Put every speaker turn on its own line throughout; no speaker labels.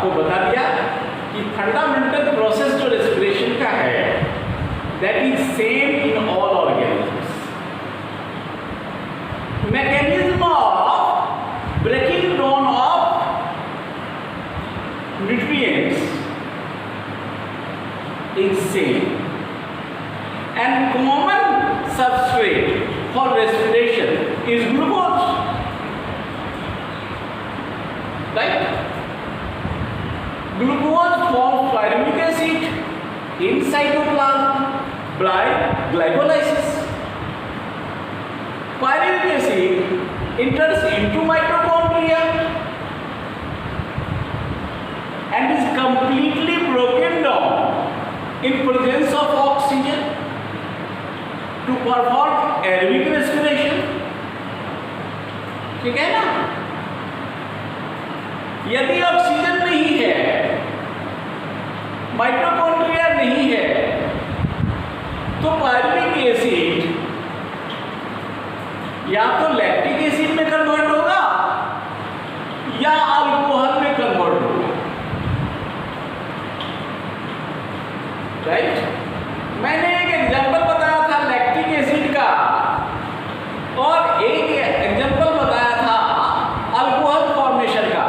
आपको बता दिया कि फंडामेंटल प्रोसेस जो रेस्पिरेशन का है that is same in all organisms. Mechanism of breaking down of nutrients is same and common substrate for respiration is glucose, right? Glucose forms pyruvic acid in cytoplasm by glycolysis. Pyruvic acid enters into mitochondria and is completely broken down in presence of oxygen to perform aerobic respiration। ठीक है ना? यदि oxygen नहीं है, mitochondria नहीं है, तो pyruvic acid या तो लैक्टिक एसिड में कन्वर्ट होगा या अल्कोहल में कन्वर्ट होगा, राइट? मैंने एक एग्जांपल बताया था लैक्टिक एसिड का और एक एग्जांपल बताया था अल्कोहल फॉर्मेशन का।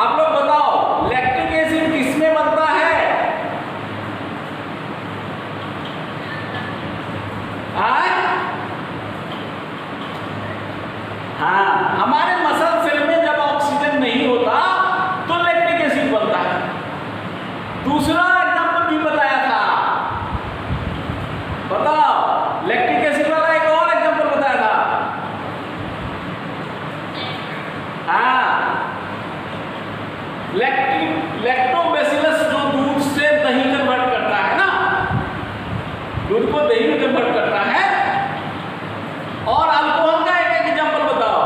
आप लोग बताओ लैक्टिक एसिड किसमें बनता है? हाँ, हमारे मसल सेल में जब ऑक्सीजन नहीं होता तो लैक्टिक एसिड बनता है। दूसरा एग्जांपल भी बताया था, बताओ लैक्टिक एसिड वाला एक और एग्जांपल बताया था। हाँ, लैक्टोबैसिलस जो दूध से दही कन्वर्ट करता है ना, दूध को दही में कन्वर्ट करता है। और अल्कोहल का एक एग्जांपल बताओ,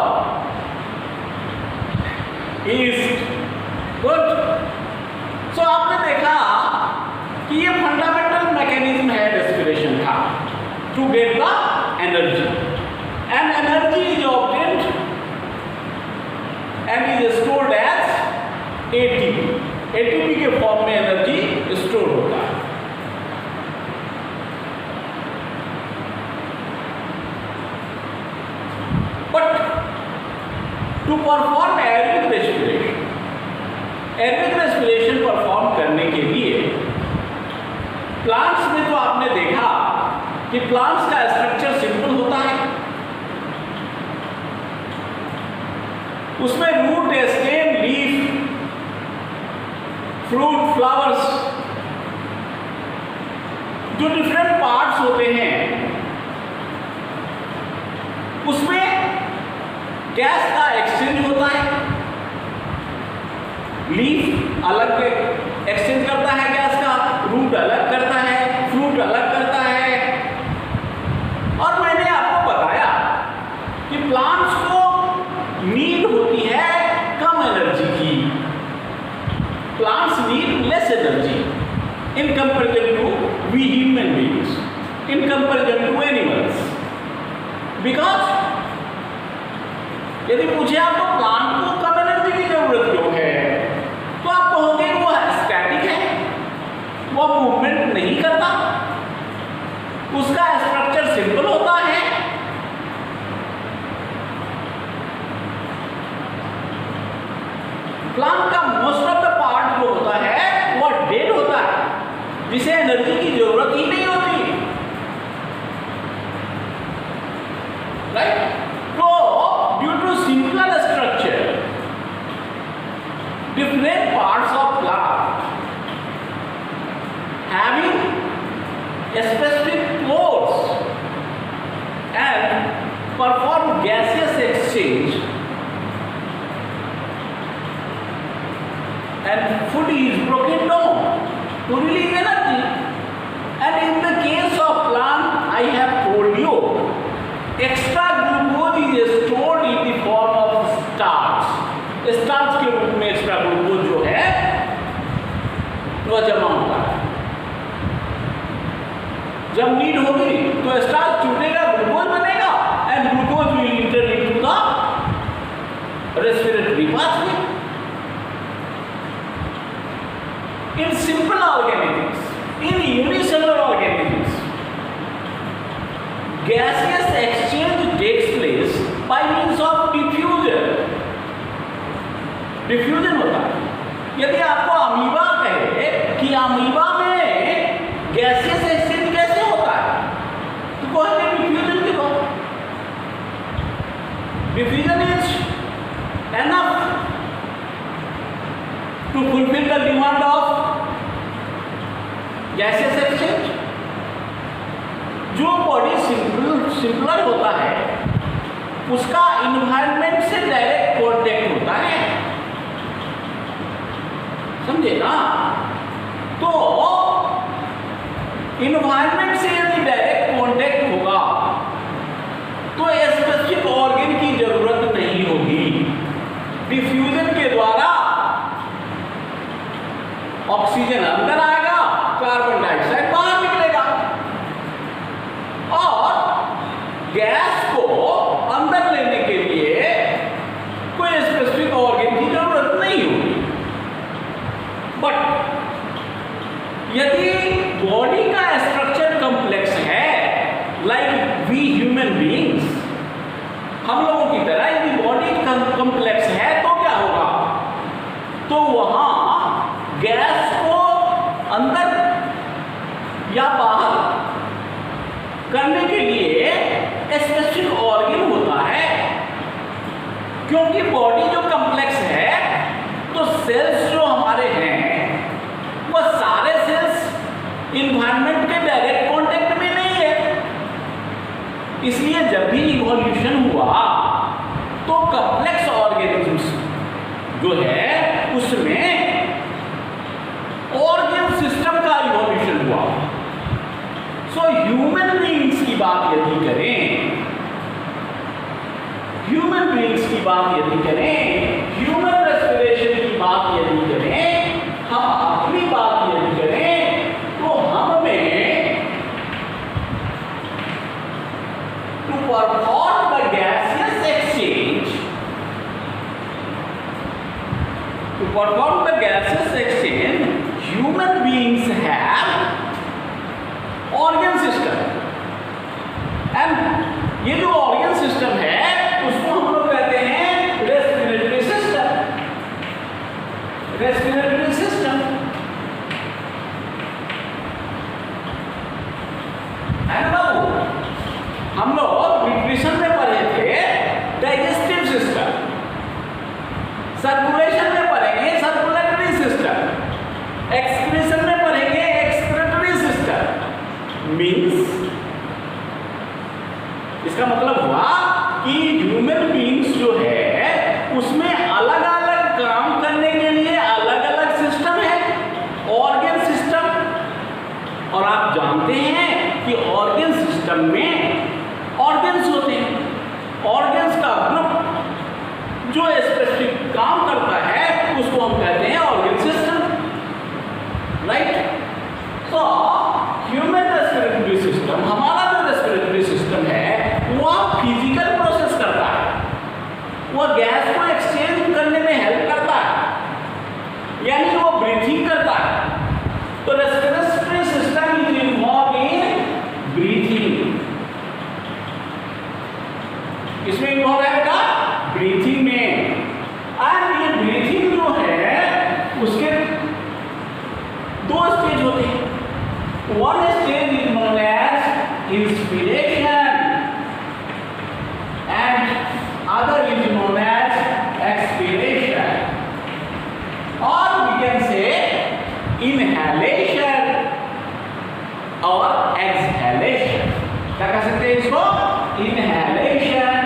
ईस्ट। गुड। सो आपने देखा कि ये फंडामेंटल मैकेनिज्म है रेस्पिरेशन का, to get the energy, and energy is obtained and is stored as ATP. ATP के फॉर्म में एनर्जी स्टोर होता है। But to perform aerobic respiration, aerobic respiration perform करने के लिए प्लांट्स में तो आपने देखा कि प्लांट्स का स्ट्रक्चर सिंपल होता है, उसमें root, stem, leaf, fruit, flowers जो डिफरेंट पार्ट्स होते हैं उसमें गैस का एक्सचेंज होता है। लीफ अलग एक्सचेंज करता है गैस का, रूट अलग करता है, फ्रूट अलग करता है। और मैंने आपको बताया कि प्लांट्स को नीड होती है कम एनर्जी की। Plants need less energy in comparison to we human beings, in comparison to animals. Because यदि पूछे आपको प्लांट को कम एनर्जी की जरूरत क्यों है, तो आप कहोगे वो स्टैटिक है, वो मूवमेंट नहीं करता, उसका स्ट्रक्चर सिंपल होता है। प्लांट का मोस्ट ऑफ द पार्ट जो होता है वो डेड होता है, जिसे एनर्जी की जरूरत ही नहीं होती, राइट? तो due to simple structure, different parts of plant having a specific pores and perform gaseous exchange, and food is broken down to release energy. And in the case of plant, I have told you, extra glucose is stored in the form of starch. Starch के रूप में extra glucose जो है वो जमा होता है। जब नीड होगी तो स्टार्च टूटेगा, ग्लूकोज बनेगा, and glucose will enter into the respiratory pathway. In simple organisms, in unicellular organisms, gaseous exchange takes place by means of diffusion. Diffusion होता है। यदि आपको अमीबा कहे कि अमीबा में गैसियस एक्सचेंज कैसे होता है, तो कहेंगे डिफ्यूजन के बाद। Diffusion is enough to fulfil the demand of gaseous exchange. जो बॉडी सिंपलर होता है उसका इन्वायरमेंट से डायरेक्ट कॉन्टेक्ट होता है, समझे ना? तो इन्वायरमेंट से यदि डायरेक्ट कांटेक्ट होगा तो स्पेसिफिक ऑर्गन की जरूरत नहीं होगी। डिफ्यूजन के द्वारा ऑक्सीजन अंदर आएगा, कार्बन डाइऑक्साइड बाहर निकलेगा, और गैस को अंदर लेने के लिए कोई स्पेसिफिक ऑर्गन की जरूरत नहीं होगी। बट यदि बॉडी का स्ट्रक्चर कॉम्प्लेक्स है, लाइक वी ह्यूमन बीइंग्स, हम लोगों की तरह यदि बॉडी कॉम्प्लेक्स है तो क्या होगा? तो वहां गैस को अंदर या बाहर करने के लिए स्पेसिफिक ऑर्गन होता है। क्योंकि बॉडी जो कॉम्प्लेक्स है तो सेल्स जो हमारे हैं वो सारे सेल्स इन्वायरमेंट के डायरेक्ट कांटेक्ट में नहीं है। इसलिए जब भी इवोल्यूशन हुआ तो कॉम्प्लेक्स ऑर्गेनिजम्स जो है उसमें ऑर्गन सिस्टम का इवोल्यूशन हुआ। सो ह्यूमन बीइंग्स की बात यदि करें, ह्यूमन बीइंग्स की बात यदि करें, ह्यूमन रेस्पिरेशन की बात यदि करें, हम अपनी बात यदि करें, तो हमें to perform the gaseous exchange, to perform the gaseous exchange, human beings have organ system. And ये जो ऑर्गन सिस्टम है उसको हम लोग कहते हैं रेस्पिरेटरी सिस्टम। रेस्पिरेटरी सिस्टम है ना बाबू? हम लोग न्यूट्रिशन में पढ़े थे डाइजेस्टिव सिस्टम, सर्कुलेशन में पढ़ेंगे सर्कुलेटरी सिस्टम, एक्सक्रीशन में पढ़ेंगे एक्सक्रीटरी सिस्टम। मीन्स इसका मतलब हुआ कि ह्यूमन बीइंग्स जो है उसमें अलग अलग काम करने के लिए अलग अलग सिस्टम है, ऑर्गन सिस्टम। और आप जानते हैं कि ऑर्गन सिस्टम में ऑर्गन्स होते हैं, ऑर्गन्स का ग्रुप जो स्पेसिफिक काम करता है उसको हम कहते हैं organ system, right? So human respiratory system, हमारा जो रेस्पिरेटरी सिस्टम है वह फिजिकल प्रोसेस करता है, वह गैस को एक्सचेंज करने में हेल्प करता है, यानी वो ब्रीथिंग करता है। तो respiratory system is involve in breathing. इसमें इन्वॉल्व है बेटा ब्रीथिंग में। और ये ब्रीथिंग जो है उसके दो स्टेज होते हैं। One stage is known as inspiration and other is known as expiration, or we can say inhalation और exhalation। क्या कह सकते हैं इसको? inhalation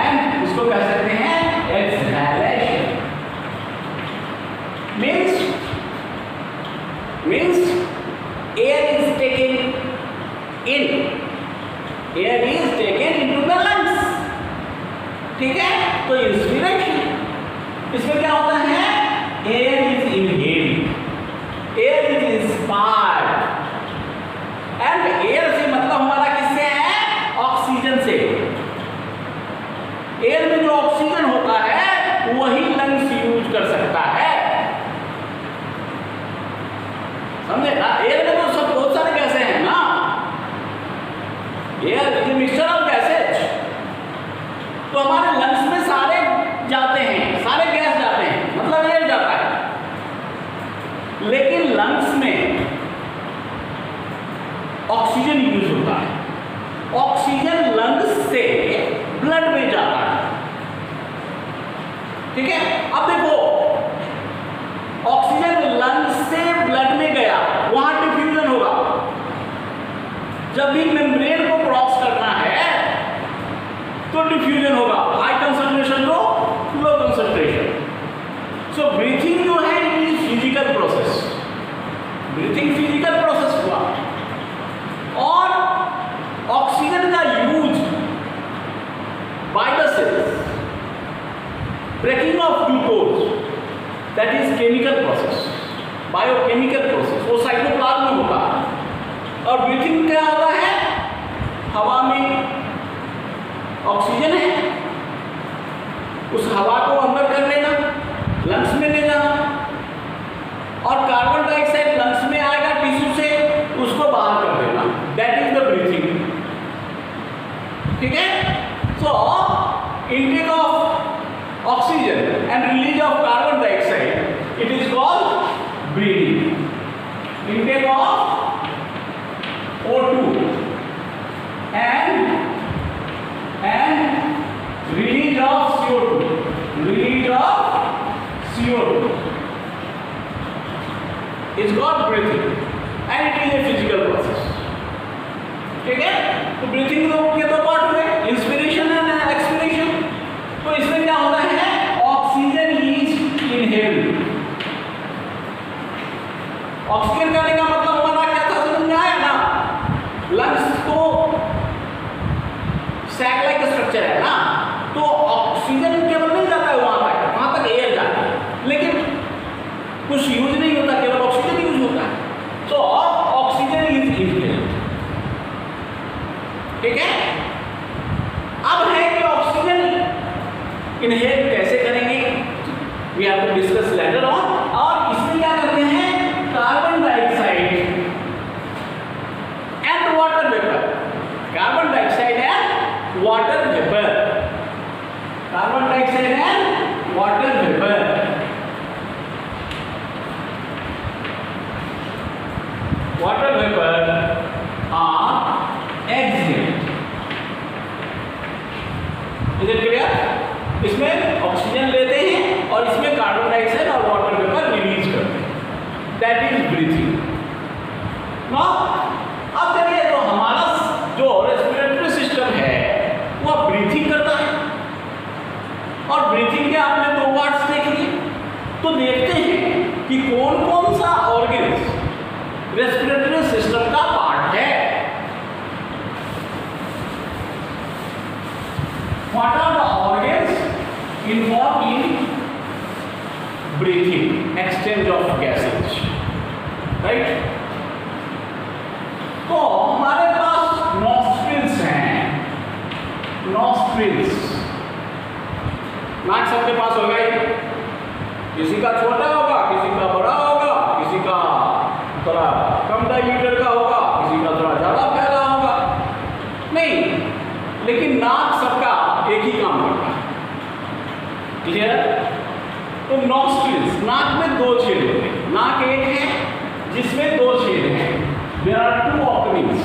and इसको कह सकते हैं exhalation। means air is taken in, air is taken into the lungs, ठीक है? तो इंस्पिरेशन, इसमें क्या होता है? Air is inhaled, air is inspired. And air से मतलब हमारा किससे है? ऑक्सीजन से। एयर में जो ऑक्सीजन होता है वही लंग्स यूज कर सकता है। लंग्स में ऑक्सीजन यूज होता है, ऑक्सीजन लंग्स से ब्लड में जाता है, ठीक है। अब देखो ऑक्सीजन लंग्स से ब्लड में गया, वहां डिफ्यूजन होगा। जब भी मेम्ब्रेन को क्रॉस करना है तो डिफ्यूजन होगा, high concentration low low concentration. So breathing जो है it is physical process, breathing physical process हुआ। और ऑक्सीजन का use by the cells, breaking of glucose, that is chemical process, biochemical process, वो साइटोप्लाज्म में होता है। और ब्रीथिंग क्या होता है, हवा में ऑक्सीजन है, उस हवा को अंदर कर लेना, लंग्स में ले जाना, और कार्बन डाइऑक्साइड लंग्स में आएगा टिश्यू से, उसको बाहर कर देना, दैट इज द ब्रीथिंग, ठीक है। So intake of oxygen and release of carbon dioxide, it is called breathing. Intake of O2 and release of CO2, release of CO2 is called breathing and it is a physical process, ठीक है। तो breathing के दो part हुए, inspiration and expiration. तो इसमें क्या होता है, ऑक्सीजन इज इनहेल्ड। ऑक्सीजन करने का मतलब हमारा क्या था, समझ में आया ना। लंग्स तो सैक लाइक स्ट्रक्चर है ना, तो ऑक्सीजन केवल नहीं जाता है वहां तक एयर जाता है, लेकिन कुछ यूज नहीं होता, केवल ऑक्सीजन यूज होता है। तो ऑक्सीजन इज इनहेल्ड, ठीक है। अब है कि ऑक्सीजन इनहेल कैसे करेंगे, we have to discuss later on. और इसमें क्या करते हैं, carbon dioxide and water vapour, carbon dioxide and water vapour, carbon dioxide and water vapour. Water vapour are exhaled, is it clear. इसमें ऑक्सीजन लेते हैं और इसमें कार्बन डाइऑक्साइड और वाटर वेपर रिलीज करते हैं, दैट इज ब्रीथिंग। अब चलिए, तो हमारा जो रेस्पिरेटरी सिस्टम है वह ब्रीथिंग करता है, और ब्रीथिंग के आपने दो पार्ट्स देख लिए। तो देखते हैं कि कौन कौन सा ऑर्गन्स रेस्पिरेटरी सिस्टम का पार्ट है। What are the organs involved in breathing, exchange of gases, right? तो हमारे पास नॉस्ट्रिल्स हैं, नॉस्ट्रिल्स, नाक सबके पास होगा ही, किसी का छोटा होगा, किसी का बड़ा होगा, किसी का थोड़ा कम डायमीटर का होगा, किसी का थोड़ा ज़्यादा फैला होगा, नहीं, लेकिन नाक सबका एक ही काम करता है, क्लियर। तो नॉस्ट्रिल्स, नाक में दो छेद होते हैं, नाक एक है जिसमें दो छेद हैं, there are two openings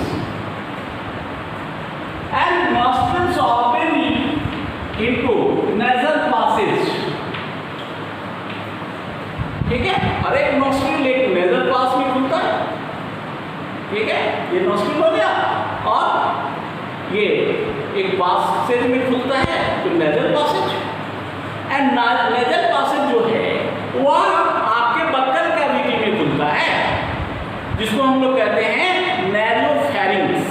and nostrils open into nasal passage, ठीक है। हर एक नॉस्ट्रिल एक नेजल पास में खुलता है, ठीक है, ये नॉस्ट्रिल हो गया, और ये एक पासेज में खुलता है, तो nasal passage. And nasal passage जो है वह आपके बक्कल कैविटी में खुलता है, जिसको हम लोग कहते हैं नैज़ोफैरिंक्स।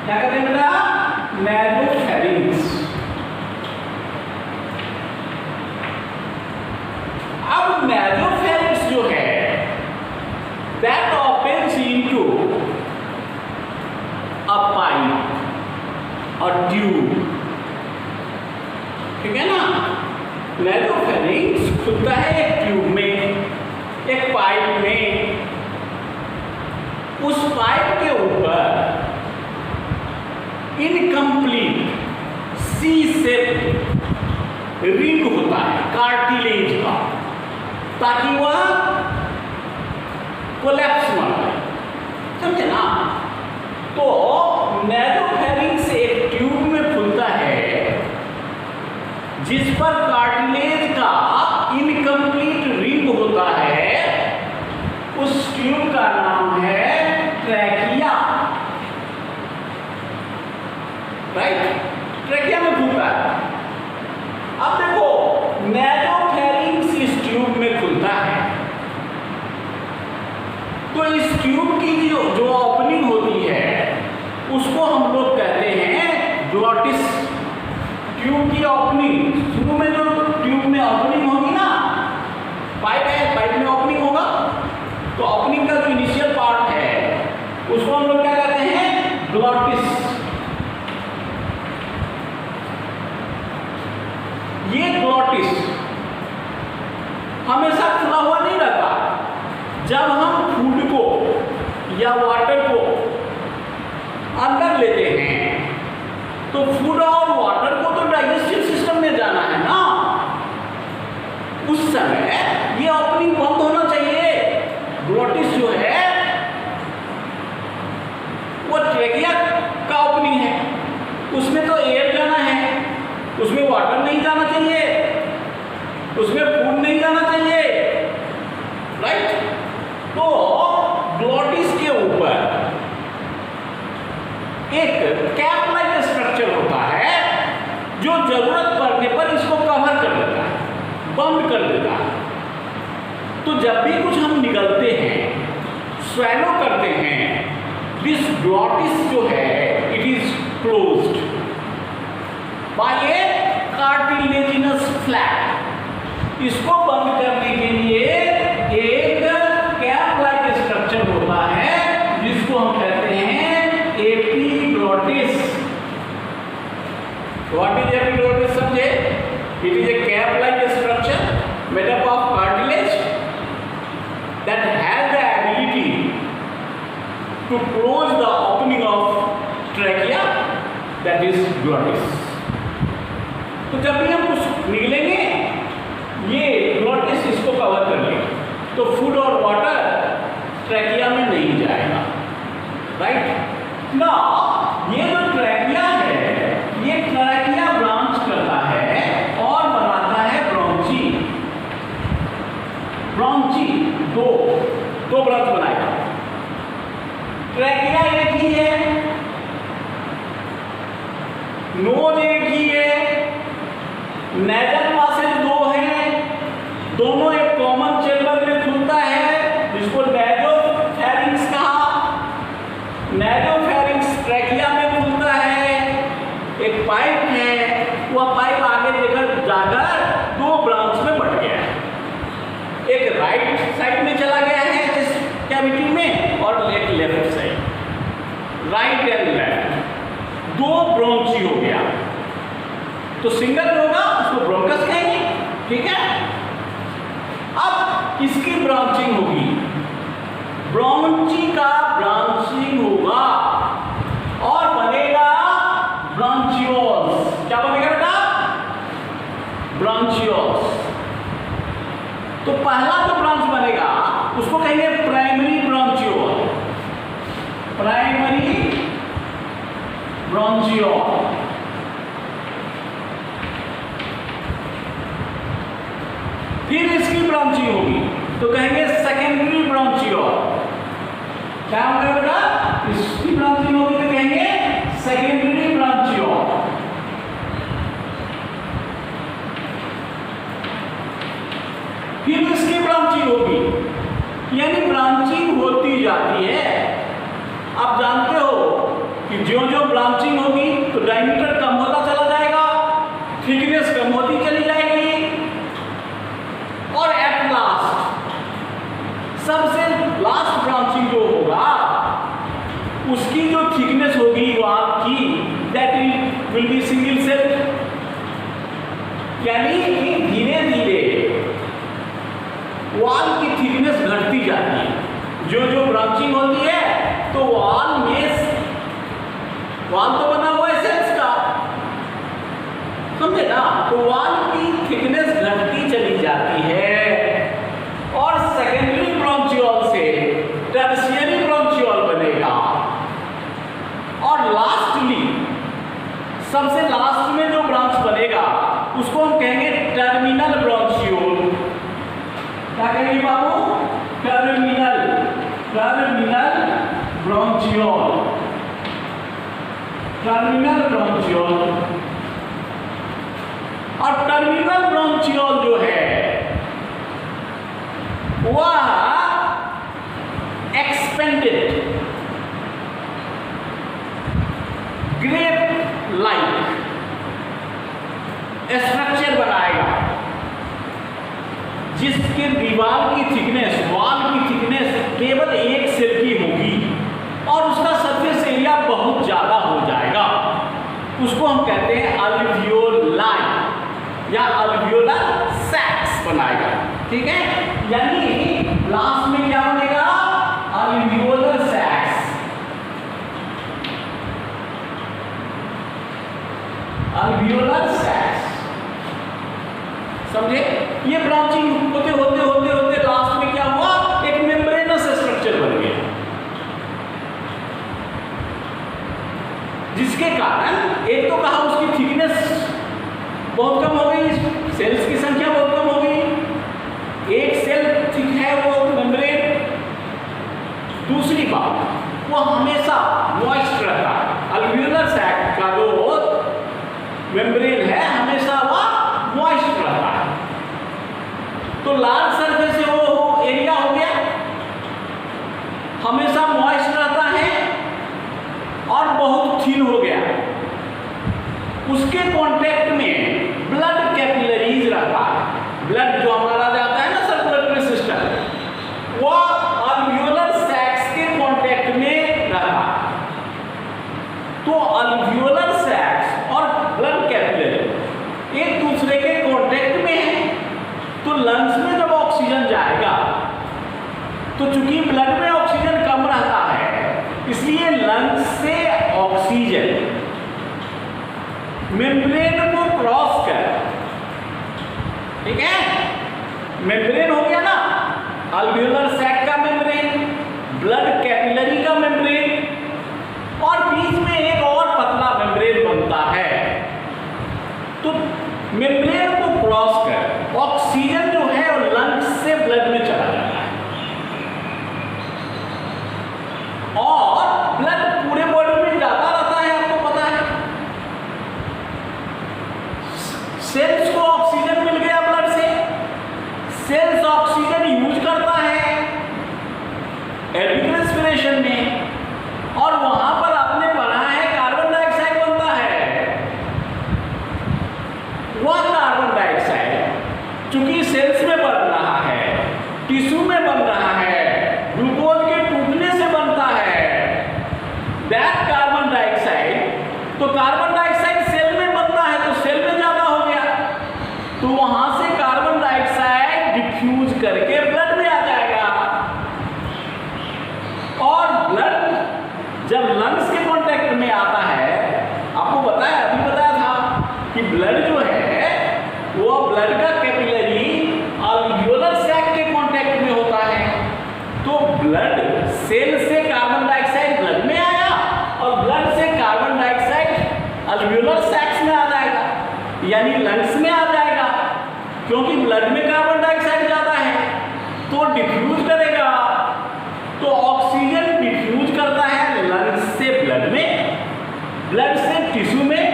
क्या कहते हैं बेटा, नैज़ोफैरिंक्स। अब नैज़ोफैरिंक्स जो है that opens into a pipe or tube, ठीक है ना। नैज़ोफैरिंक्स खुलता है एक ट्यूब में, एक पाइप में, उस पाइप के ऊपर इनकम्प्लीट सी शेप रिंग होता है कार्टिलेज का, ताकि वह कोलैप्स मर गए, समझे ना। तो नैरोफेरिंक्स एक ट्यूब में खुलता है जिस पर कार्टिलेज का इनकम्प्लीट रिंग होता है, उस ट्यूब का नाम है ट्रैकिया, राइट। ट्रैकिया में खुलता है। अब देखो नैरोफेरिंक्स इस ट्यूब में खुलता है, तो इस ट्यूब की जो ओपनिंग होती है उसको हम लोग कहते हैं ग्लॉटिस। ट्यूब की ओपनिंग, शुरू में जो ट्यूब में ओपनिंग होगी ना, पाइप है, पाइप में ओपनिंग होगा, तो ओपनिंग का जो इनिशियल पार्ट है उसको हम लोग क्या कहते हैं, ग्लॉटिस। ये ग्लॉटिस हमेशा खुला हुआ नहीं रहता। जब हम फूड को या वाटर को अंदर लेते हैं तो फूड और वाटर को तो डाइजेस्टिव सिस्टम में जाना है ना, उस समय ये ओपनिंग बंद होना चाहिए। ग्लॉटिस जो है वो ट्रैकिया का ओपनिंग है, उसमें तो एयर जाना है, उसमें वाटर नहीं जाना चाहिए, उसमें फूड नहीं जाना चाहिए, राइट। तो ग्लॉटिस के ऊपर एक कैप लाइक स्ट्रक्चर होता है जो जरूरत पड़ने पर इसको कवर कर देता है, बंद कर देता है। तो जब भी कुछ हम निगलते हैं, स्वैलो करते हैं, दिस ग्लॉटिस जो है it is closed by a cartilaginous flap. इसको बंद करने के लिए एक कैप लाइक स्ट्रक्चर होता है जिसको हम कहते हैं एपिग्लॉटिस। व्हाट इज एपिग्लॉटिस समझे? It is a cap like structure made up of cartilage that has the ability to close the opening of trachea, that is glottis. तो जब भी हम कुछ निकलेंगे ये ग्लॉटिस इसको कवर कर लेगा, तो फूड और वाटर ट्रैकिया में नहीं जाएगा, राइट ना। ये जो ट्रैकिया है ये ट्रैकिया ब्रांच करता है और बनाता है ब्रोंची। ब्रोंची दो ब्रांच बनाएगा। ट्रैकिया एक ही है, नोज एक ही है, नेजल पासेज दो हैं, दोनों एक कॉमन चेंबर में खुलता है जिसको नैरोफेरिंक्स कहा। नैरोफेरिंक्स ट्रैकिया में खुलता है। एक पाइप है, वह पाइप आगे लेकर जाकर दो ब्रांच में बट गया है। एक राइट साइड में चला गया है इस कैविटी में और एक left side, right and left, दो ब्रोंची हो गया। तो सिंगल होगा उसको ब्रोंकस कहेंगे, ठीक है। अब इसकी ब्रांचिंग होगी, ब्रोंची का ब्रांचिंग होगा और बनेगा ब्रांचियोल्स। क्या बनेगा बेटा? ब्रांचियोल्स। तो पहला जो ब्रांच बनेगा उसको कहेंगे प्राइमरी ब्रांचियोल, प्राइमरी ब्रांचियोल। फिर इसकी ब्रांचिंग होगी तो कहेंगे सेकेंडरी ब्रांचियोल। क्या होगा बेटा? इसकी ब्रांचिंग होगी तो कहेंगे सेकेंडरी ब्रांचियोल। फिर इसकी ब्रांचिंग होगी, यानी ब्रांचिंग होती जाती है। आप जानते हो कि जो ब्रांचिंग होगी तो डायमीटर कम होता चला जाएगा, थिकनेस कम होती चली जाएगी और एट लास्ट सबसे लास्ट ब्रांचिंग जो होगा उसकी जो थिकनेस होगी वाल की, that will be single cell. यानी कि धीरे धीरे वाल की थिकनेस घटती जाती है। जो ब्रांचिंग होती है तो वाल तो बना हुआ है सेल्स का, समझे ना। तो वाल की थिकनेस घटती चली जाती है और सेकेंडरी ब्रांचियोल से सबसे लास्ट में जो ब्रांच बनेगा उसको हम कहेंगे टर्मिनल ब्रांचियोल। क्या कहेंगे बाबू? Terminal ब्रांचियोल, terminal ब्रांचियोल। और टर्मिनल ब्रांचियोल जो है वह एक्सपेंडेड ग्रेप लाइक स्ट्रक्चर बनाएगा, जिसके दीवार की थिकनेस, वॉल की थिकनेस केवल 1 सेल की होगी और उसका सरफेस एरिया बहुत ज्यादा हो जाएगा। उसको हम कहते हैं अल्वियोलाई या अल्वियोलर सैक्स बनाएगा। ठीक है, यानी लास्ट में क्या बनेगा? अल्वियोलर सैक्स। अल्वियोलर सैक्स, समझे? ये ब्रांचिंग होते होते होते होते लास्ट में क्या हुआ? एक मेम्ब्रेनस स्ट्रक्चर बन गया, जिसके कारण एक तो कहा उसकी थिकनेस बहुत कम हो गई, सेल्स की संख्या बहुत कम हो गई, एक सेल थिक है वो मेम्ब्रेन। दूसरी बात, वो हमेशा मॉइस्ट रहता है। अल्वियोलर सैक का जो मेम्ब्रेन है हमेशा वह मॉइस्ट रहता है, तो लार्ज सरफेस से वो एरिया हो गया, हमेशा मॉइस्ट रहता है और बहुत थिन हो गया। उसके कांटेक्ट में ब्लड कैपिलरीज रहता है। ब्लड जो हमारा जाता है ना सर्कुलेटरी सिस्टम, वो अल्वियोलर सैक्स के कांटेक्ट में रहता है। तो अल्वियोलर सैक्स और ब्लड कैपिलरी एक दूसरे के कांटेक्ट में है, तो लंग्स में जब ऑक्सीजन जाएगा तो चूंकि ब्लड में ऑक्सीजन कम रहता है, इसलिए लंग्स से ऑक्सीजन मेम्ब्रेन को क्रॉस कर, ठीक है, मेम्ब्रेन हो गया ना, अल्वियोलर सैक का मेम्ब्रेन, ब्लड कैपिलरी का मेम्ब्रेन, और बीच में एक और पतला मेम्ब्रेन बनता है। तो मेम्ब्रेन को क्रॉस कर ऑक्सीजन जो है वो लंग्स से ब्लड में चला जाता है और ब्लड पूरे बॉडी में जाता रहता है। आपको पता है, सेल्स को ऑक्सीजन मिल गया ब्लड से, सेल्स ऑक्सीजन यूज करता है एरोबिक रेस्पिरेशन में, और वहां पर आपने पढ़ा है कार्बन डाइऑक्साइड बनता है। वह कार्बन डाइऑक्साइड चूंकि सेल्स में बन रहा है, टिश्यू में बन रहा है, ग्लूकोज के टूटने से बनता है दैट कार्बन डाइऑक्साइड। तो कार्बन डाइऑक्साइड सेल में बनता है तो सेल में ज्यादा हो गया, तो वहां से कार्बन डाइऑक्साइड डिफ्यूज करके ब्लड में आ जाएगा, और ब्लड जब लंग्स के कांटेक्ट में आता है, आपको बताया, अभी बताया था कि ब्लड जो है वो ब्लड का कैपिलरी अल्वियोलर सैक के कांटेक्ट में होता है। तो ब्लड सेल से कार्बन डाइऑक्साइड ब्लड में आया और ब्लड से कार्बन डाइऑक्साइड अल्वियोलर सैक्स में आ जाएगा, यानी लंग्स में आ जाएगा, क्योंकि ब्लड में कार्बन डाइऑक्साइड ज्यादा है तो डिफ्यूज करेगा। तो ऑक्सीजन डिफ्यूज करता है लंग्स से ब्लड में, ब्लड से टिश्यू में,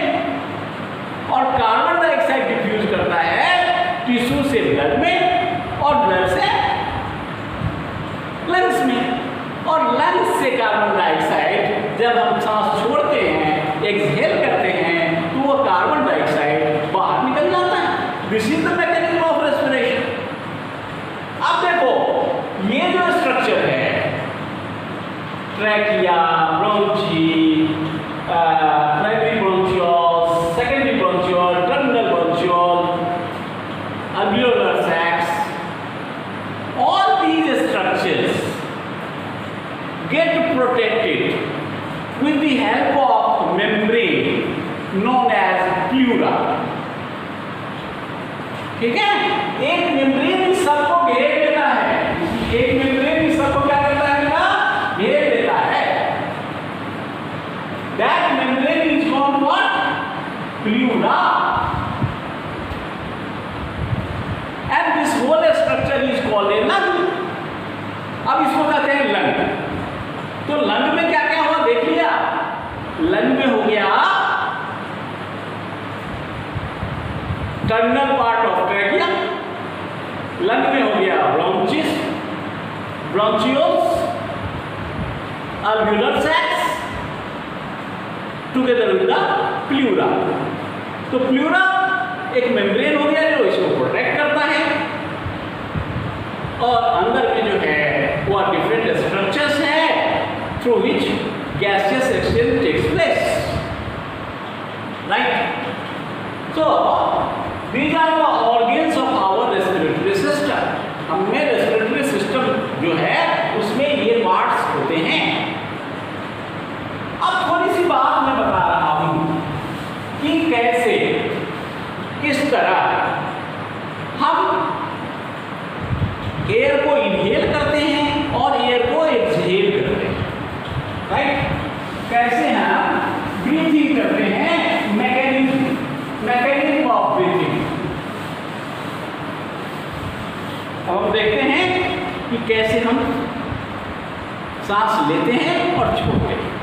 और कार्बन डाइऑक्साइड डिफ्यूज करता है टिश्यू से ब्लड में और ब्लड से लंग्स में। और लंग्स से कार्बन डाइऑक्साइड जब हम सांस छोड़ते हैं, एक्सहेल करते हैं, तो वो कार्बन डाइऑक्साइड बाहर निकल जाता है। This is the mechanism of respiration. अब देखो ये जो स्ट्रक्चर है, trachea, bronchi, primary ब्रोंचियोल, secondary ब्रोंचियोल, terminal ब्रोंचियोल, alveolar sacs, all these structures get protected with the help of membrane known as pleura। ठीक है, एक मेम्ब्रेन सबको घेर लेता है, एक मेम्ब्रेन सबको क्या करता है बेटा? घेर लेता है। That membrane is called what? Terminal part of trachea, lung में हो गया ब्रोंचिस, ब्रोंचियोल्स, alveolar sacs together with the pleura। तो प्लूरा एक मेम्ब्रेन हो गया जो इसको प्रोटेक्ट करता है, और अंदर में जो है वो डिफरेंट स्ट्रक्चर्स है through which gaseous exchange takes place, right? So these are the organs of our respiratory system। हमें रेस्पिरेटरी सिस्टम जो है उसमें ये पार्ट्स होते हैं। अब थोड़ी सी बात मैं बता रहा हूं कि कैसे, किस तरह हम एयर को इनहेल करते हैं और एयर को एक्सहेल करते हैं, राइट? कैसे हम ब्रीथिंग करते हैं, मैकेनिज्म ऑफ ब्रीथिंग। अब हम देखते हैं कि कैसे हम सांस लेते हैं और छोड़ते हैं।